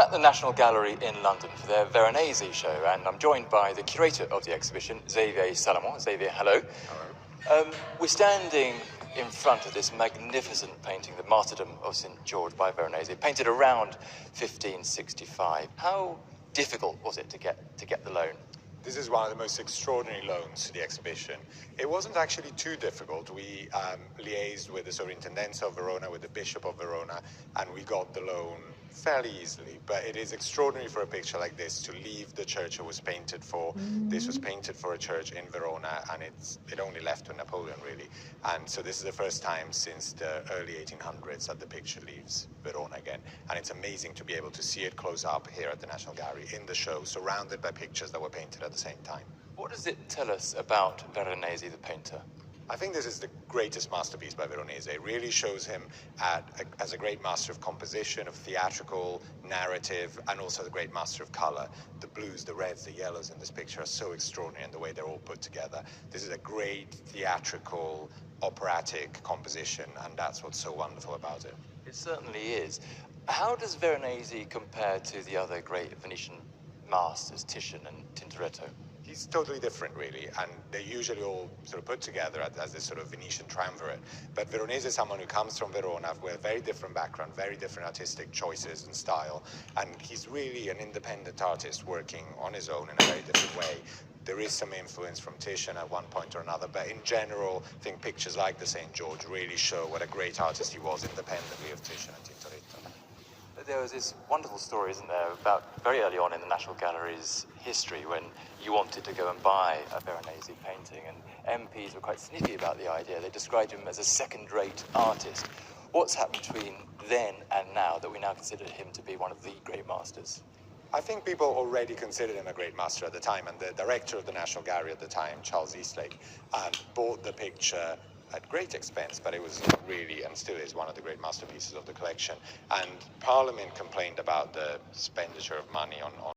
I'm at the National Gallery in London for their Veronese show, and I'm joined by the curator of the exhibition, Xavier Salomon. Xavier, hello. Hello. We're standing in front of this magnificent painting, The Martyrdom of St. George by Veronese, painted around 1565. How difficult was it to get the loan? This is one of the most extraordinary loans to the exhibition. It wasn't actually too difficult. We liaised with the Sovrintendenza of Verona, with the Bishop of Verona, and we got the loan fairly easily. But it is extraordinary for a picture like this to leave the church it was painted for. This was painted for a church in Verona, and it only left to Napoleon, really. And so this is the first time since the early 1800s that the picture leaves Verona again. And it's amazing to be able to see it close up here at the National Gallery in the show, surrounded by pictures that were painted at the same time. What does it tell us about Veronese, the painter? I think this is the greatest masterpiece by Veronese. It really shows him as a great master of composition, of theatrical narrative, and also the great master of color. The blues, the reds, the yellows in this picture are so extraordinary in the way they're all put together. This is a great theatrical, operatic composition, and that's what's so wonderful about it. It certainly is. How does Veronese compare to the other great Venetian masters, Titian and Tintoretto? He's totally different, really, and they're usually all sort of put together as this sort of Venetian triumvirate. But Veronese is someone who comes from Verona with a very different background, very different artistic choices and style, and he's really an independent artist working on his own in a very different way. There is some influence from Titian at one point or another, but in general, I think pictures like the St. George really show what a great artist he was independently of Titian and Tintoretto. There was this wonderful story, isn't there, about very early on in the National Gallery's history when you wanted to go and buy a Veronese painting, and MPs were quite snippy about the idea. They described him as a second-rate artist. What's happened between then and now that we now consider him to be one of the great masters? I think people already considered him a great master at the time, and the director of the National Gallery at the time, Charles Eastlake, bought the picture at great expense, but it was really, and still is, one of the great masterpieces of the collection. And Parliament complained about the expenditure of money on